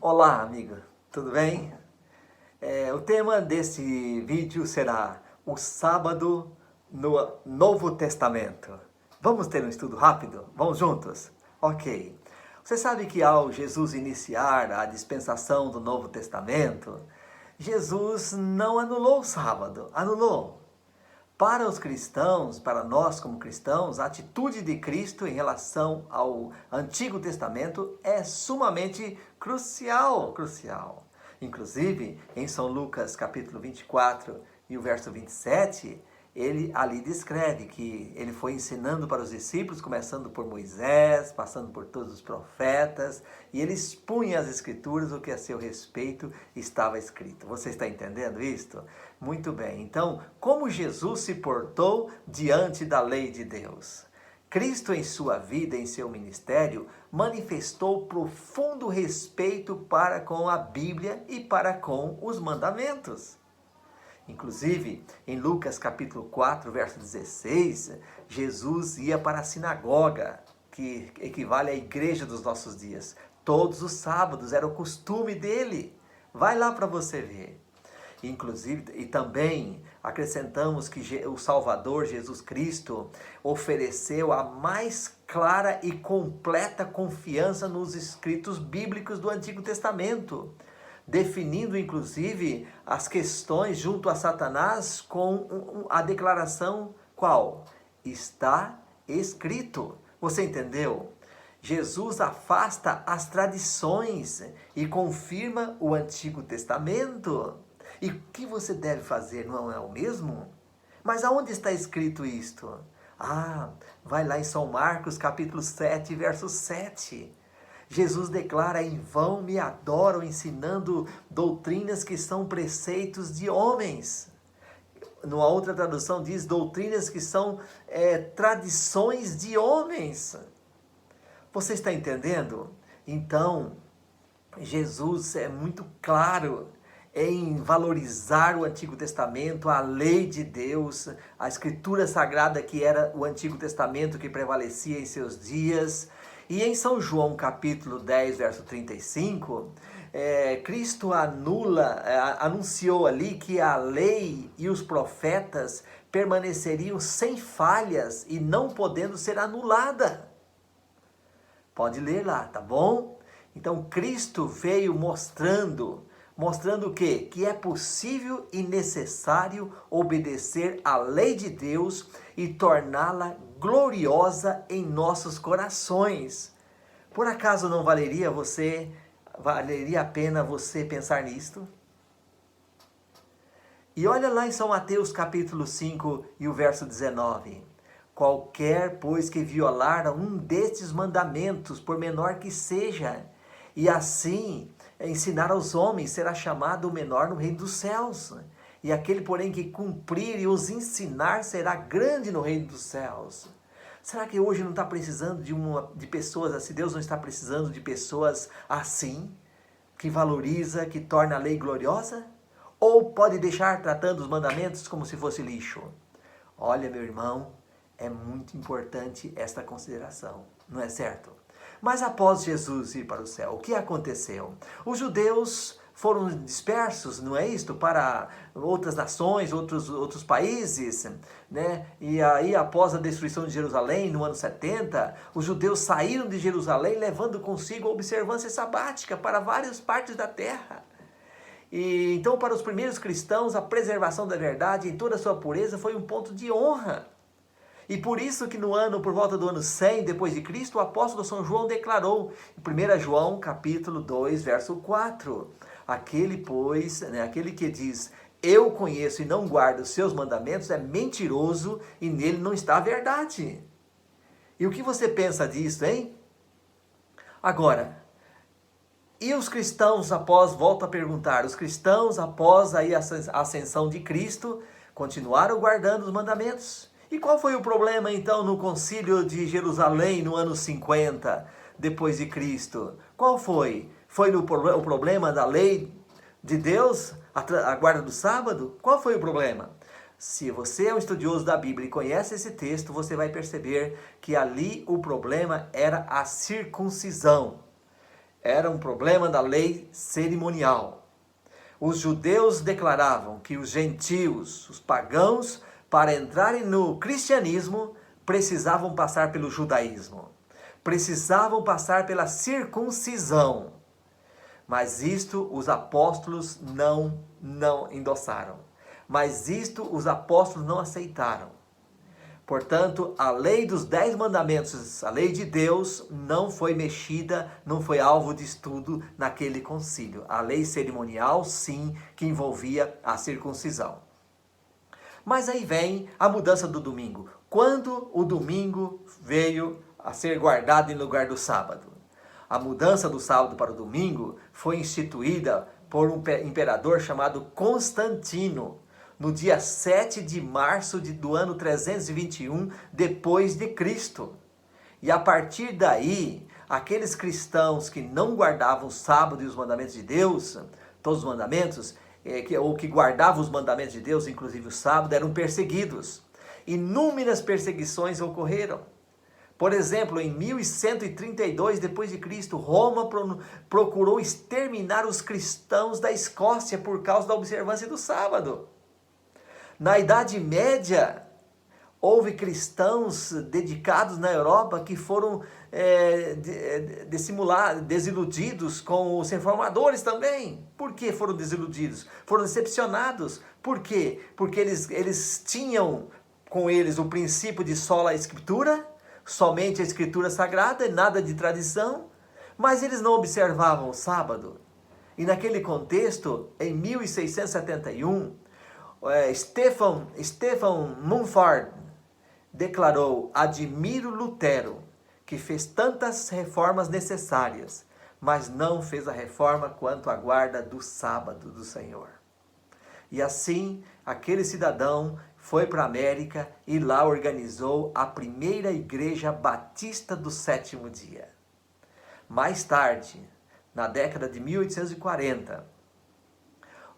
Olá, amigo, tudo bem? O tema desse vídeo será o sábado no Novo Testamento. Vamos ter um estudo rápido? Vamos juntos? Ok. Você sabe que ao Jesus iniciar a dispensação do Novo Testamento, Jesus não anulou o sábado, anulou. Para os cristãos, para nós como cristãos, a atitude de Cristo em relação ao Antigo Testamento é sumamente crucial. Inclusive, em São Lucas capítulo 24 e o verso 27, ele ali descreve que ele foi ensinando para os discípulos, começando por Moisés, passando por todos os profetas, e ele expunha as escrituras o que a seu respeito estava escrito. Você está entendendo isto? Muito bem. Então, como Jesus se portou diante da lei de Deus? Cristo, em sua vida, em seu ministério, manifestou profundo respeito para com a Bíblia e para com os mandamentos. Inclusive, em Lucas capítulo 4, verso 16, Jesus ia para a sinagoga, que equivale à igreja dos nossos dias. Todos os sábados, era o costume dele. Vai lá para você ver. Inclusive, e também acrescentamos que o Salvador, Jesus Cristo, ofereceu a mais clara e completa confiança nos escritos bíblicos do Antigo Testamento, definindo inclusive as questões junto a Satanás com a declaração qual? Está escrito. Você entendeu? Jesus afasta as tradições e confirma o Antigo Testamento. E o que você deve fazer, não é o mesmo? Mas aonde está escrito isto? Vai lá em São Marcos capítulo 7, verso 7. Jesus declara: em vão me adoram ensinando doutrinas que são preceitos de homens. Numa outra tradução diz doutrinas que são tradições de homens. Você está entendendo? Então, Jesus é muito claro em valorizar o Antigo Testamento, a lei de Deus, a escritura sagrada que era o Antigo Testamento que prevalecia em seus dias. E em São João capítulo 10, verso 35, Cristo anunciou ali que a lei e os profetas permaneceriam sem falhas e não podendo ser anulada. Pode ler lá, tá bom? Então Cristo veio mostrando o quê? Que é possível e necessário obedecer à lei de Deus e torná-la gloriosa em nossos corações. Por acaso não valeria a pena você pensar nisto? E olha lá em São Mateus capítulo 5 e o verso 19. Qualquer, pois, que violar um destes mandamentos, por menor que seja, e assim ensinar aos homens, será chamado o menor no reino dos céus. E aquele, porém, que cumprir e os ensinar, será grande no reino dos céus. Será que hoje não está precisando de pessoas assim? Deus não está precisando de pessoas assim, que valoriza, que torna a lei gloriosa? Ou pode deixar tratando os mandamentos como se fosse lixo? Olha, meu irmão, é muito importante esta consideração, não é certo? Mas após Jesus ir para o céu, o que aconteceu? Os judeus foram dispersos, não é isto? Para outras nações, outros países, né? E aí, após a destruição de Jerusalém, no ano 70, os judeus saíram de Jerusalém levando consigo a observância sabática para várias partes da terra. E então, para os primeiros cristãos, a preservação da verdade em toda a sua pureza foi um ponto de honra. E por isso que por volta do ano 100 depois de Cristo, o apóstolo São João declarou, em 1 João capítulo 2, verso 4, aquele que diz, eu conheço e não guardo os seus mandamentos, é mentiroso e nele não está a verdade. E o que você pensa disso, hein? Agora, e os cristãos volto a perguntar, os cristãos após aí a ascensão de Cristo, continuaram guardando os mandamentos? E qual foi o problema então no concílio de Jerusalém no ano 50 depois de Cristo? Qual foi? Foi o problema da lei de Deus, a guarda do sábado? Qual foi o problema? Se você é um estudioso da Bíblia e conhece esse texto, você vai perceber que ali o problema era a circuncisão. Era um problema da lei cerimonial. Os judeus declaravam que os gentios, os pagãos, para entrarem no cristianismo, precisavam passar pelo judaísmo. Precisavam passar pela circuncisão. Mas isto os apóstolos não endossaram. Mas isto os apóstolos não aceitaram. Portanto, a lei dos 10 mandamentos, a lei de Deus, não foi mexida, não foi alvo de estudo naquele concílio. A lei cerimonial, sim, que envolvia a circuncisão. Mas aí vem a mudança do domingo. Quando o domingo veio a ser guardado em lugar do sábado? A mudança do sábado para o domingo foi instituída por um imperador chamado Constantino, no dia 7 de março do ano 321 depois de Cristo. E a partir daí, aqueles cristãos que não guardavam o sábado e os mandamentos de Deus, todos os mandamentos, ou que guardavam os mandamentos de Deus, inclusive o sábado, eram perseguidos. Inúmeras perseguições ocorreram. Por exemplo, em 1132 depois de Cristo, Roma procurou exterminar os cristãos da Escócia por causa da observância do sábado. Na Idade Média, houve cristãos dedicados na Europa que foram desiludidos com os reformadores também. Por que foram desiludidos? Foram decepcionados. Por quê? Porque eles tinham com eles o princípio de sola escritura, somente a escritura sagrada, nada de tradição, mas eles não observavam o sábado. E naquele contexto, em 1671, Stephen Mumford declarou: admiro Lutero, que fez tantas reformas necessárias, mas não fez a reforma quanto a guarda do sábado do Senhor. E assim, aquele cidadão foi para a América e lá organizou a primeira igreja batista do sétimo dia. Mais tarde, na década de 1840,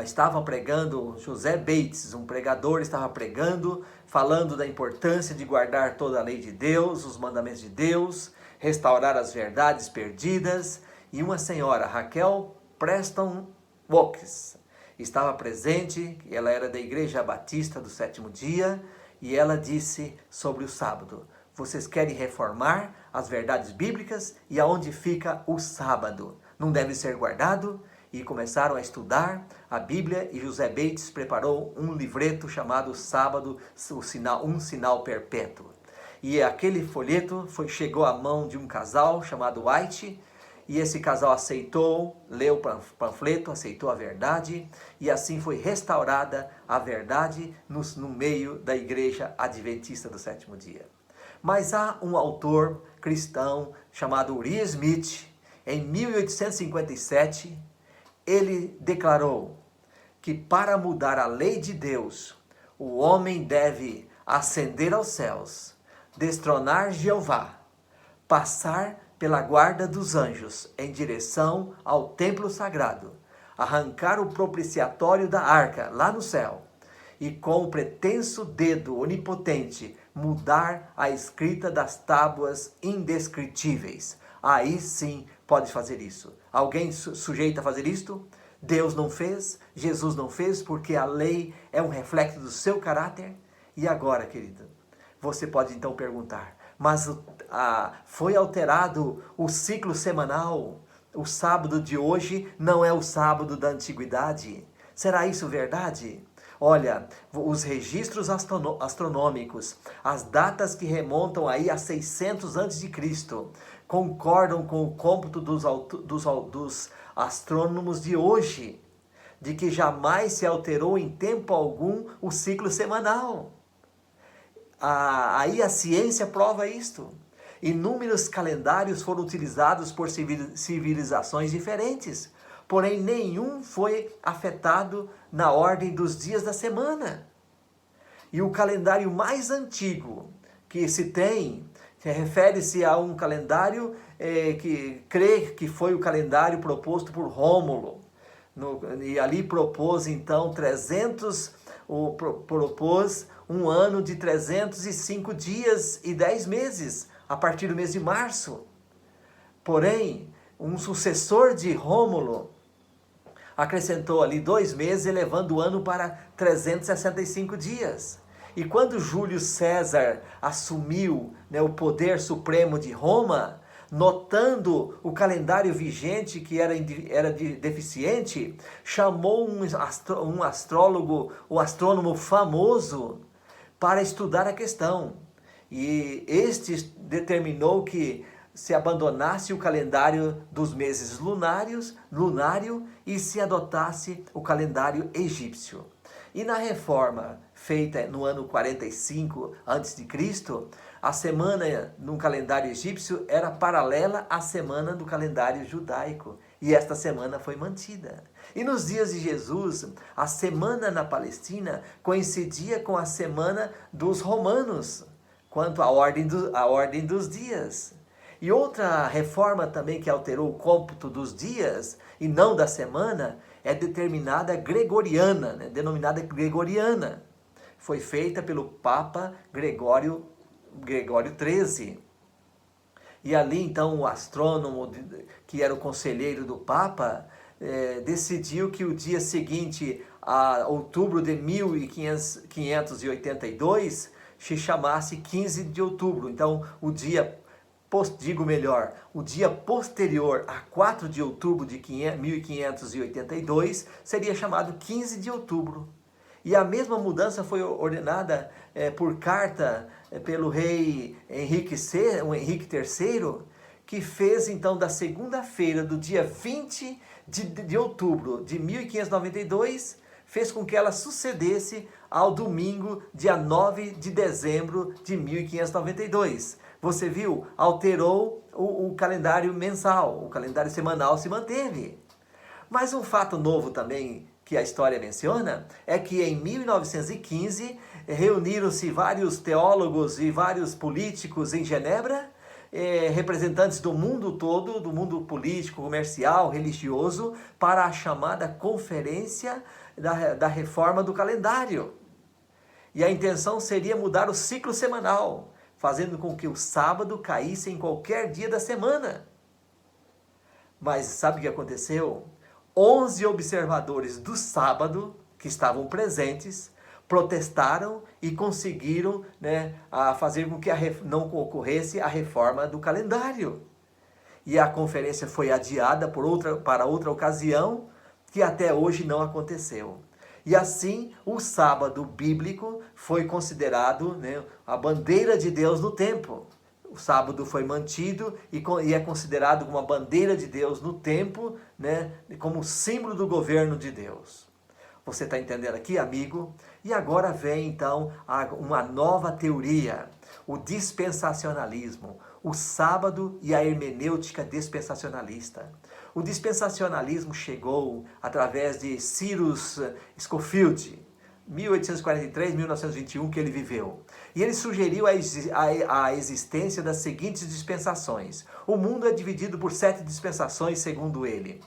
estava pregando José Bates, um pregador, estava pregando, falando da importância de guardar toda a lei de Deus, os mandamentos de Deus, restaurar as verdades perdidas, e uma senhora, Raquel Preston Wilkes, estava presente. Ela era da Igreja Batista do Sétimo Dia, e ela disse sobre o sábado: vocês querem reformar as verdades bíblicas, e aonde fica o sábado? Não deve ser guardado? E começaram a estudar a Bíblia, e José Bates preparou um livreto chamado Sábado, um sinal perpétuo. E aquele folheto chegou à mão de um casal chamado White, e esse casal aceitou, leu o panfleto, aceitou a verdade, e assim foi restaurada a verdade no meio da Igreja Adventista do Sétimo Dia. Mas há um autor cristão chamado Uriah Smith, em 1857, ele declarou que para mudar a lei de Deus, o homem deve ascender aos céus, destronar Jeová, passar pela guarda dos anjos em direção ao templo sagrado, arrancar o propiciatório da arca lá no céu e com o pretenso dedo onipotente mudar a escrita das tábuas indescritíveis. Aí sim pode fazer isso. Alguém sujeito a fazer isto? Deus não fez, Jesus não fez, porque a lei é um reflexo do seu caráter. E agora, querido, você pode então perguntar: mas foi alterado o ciclo semanal? O sábado de hoje não é o sábado da antiguidade? Será isso verdade? Olha, os registros astronômicos, as datas que remontam aí a 600 a.C., concordam com o cômputo dos astrônomos de hoje, de que jamais se alterou em tempo algum o ciclo semanal. Aí a ciência prova isto. Inúmeros calendários foram utilizados por civilizações diferentes, porém nenhum foi afetado na ordem dos dias da semana. E o calendário mais antigo que se tem refere-se a um calendário que crê que foi o calendário proposto por Rômulo. E ali propôs então propôs um ano de 305 dias e 10 meses, a partir do mês de março. Porém, um sucessor de Rômulo, acrescentou ali 2 meses, elevando o ano para 365 dias. E quando Júlio César assumiu, né, o poder supremo de Roma, notando o calendário vigente que era deficiente, chamou um astrólogo, um astrônomo famoso, para estudar a questão. E este determinou que se abandonasse o calendário dos meses lunário e se adotasse o calendário egípcio. E na reforma feita no ano 45 a.C., a semana no calendário egípcio era paralela à semana do calendário judaico. E esta semana foi mantida. E nos dias de Jesus, a semana na Palestina coincidia com a semana dos romanos, quanto à ordem dos dias. E outra reforma também que alterou o cômputo dos dias, e não da semana, é determinada gregoriana, né? Denominada gregoriana. Foi feita pelo Papa Gregório XIII. E ali então o astrônomo, que era o conselheiro do Papa, decidiu que o dia seguinte a outubro de 1582 se chamasse 15 de outubro. Então o dia posterior a 4 de outubro de 1582 seria chamado 15 de outubro. E a mesma mudança foi ordenada por carta pelo rei Henrique III, que fez então da segunda-feira do dia 20 de outubro de 1592, fez com que ela sucedesse ao domingo, dia 9 de dezembro de 1592. Você viu? Alterou o calendário mensal, o calendário semanal se manteve. Mas um fato novo também que a história menciona é que em 1915 reuniram-se vários teólogos e vários políticos em Genebra, representantes do mundo todo, do mundo político, comercial, religioso, para a chamada Conferência da Reforma do Calendário. E a intenção seria mudar o ciclo semanal, fazendo com que o sábado caísse em qualquer dia da semana. Mas sabe o que aconteceu? 11 observadores do sábado, que estavam presentes, protestaram e conseguiram, fazer com que não ocorresse a reforma do calendário. E a conferência foi adiada para outra ocasião, que até hoje não aconteceu. E assim, o sábado bíblico foi considerado, a bandeira de Deus no tempo. O sábado foi mantido e é considerado como a bandeira de Deus no tempo, como símbolo do governo de Deus. Você está entendendo aqui, amigo? E agora vem então uma nova teoria, o dispensacionalismo, o sábado e a hermenêutica dispensacionalista. O dispensacionalismo chegou através de Cyrus Scofield, 1843-1921, que ele viveu. E ele sugeriu a existência das seguintes dispensações. O mundo é dividido por 7 dispensações, segundo ele.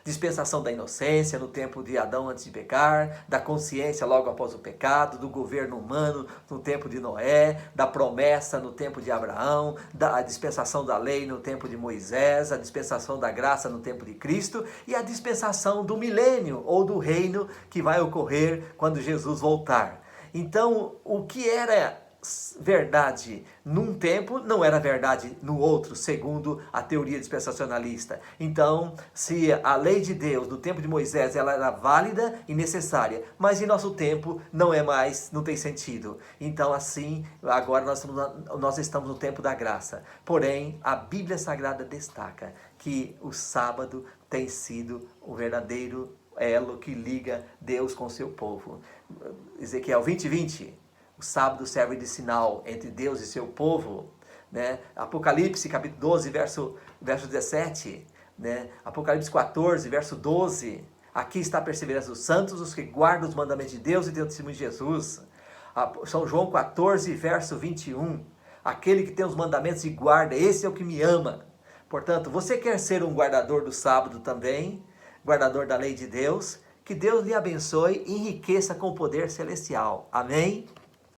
Dispensação da inocência, no tempo de Adão antes de pecar, da consciência logo após o pecado, do governo humano no tempo de Noé, da promessa no tempo de Abraão, da dispensação da lei no tempo de Moisés, a dispensação da graça no tempo de Cristo e a dispensação do milênio ou do reino que vai ocorrer quando Jesus voltar. Então, o que era verdade num tempo não era verdade no outro, segundo a teoria dispensacionalista. Então, se a lei de Deus no tempo de Moisés ela era válida e necessária, mas em nosso tempo não é mais, não tem sentido. Então, assim, agora nós estamos no tempo da graça. Porém, a Bíblia Sagrada destaca que o sábado tem sido o verdadeiro elo que liga Deus com o seu povo. Ezequiel 20:20. O sábado serve de sinal entre Deus e seu povo. Apocalipse capítulo 12, verso 17. Apocalipse 14, verso 12. Aqui está a perseverança dos santos, os que guardam os mandamentos de Deus e têm o testemunho de Jesus. São João 14, verso 21. Aquele que tem os mandamentos e guarda, esse é o que me ama. Portanto, você quer ser um guardador do sábado também? Guardador da lei de Deus? Que Deus lhe abençoe e enriqueça com o poder celestial. Amém?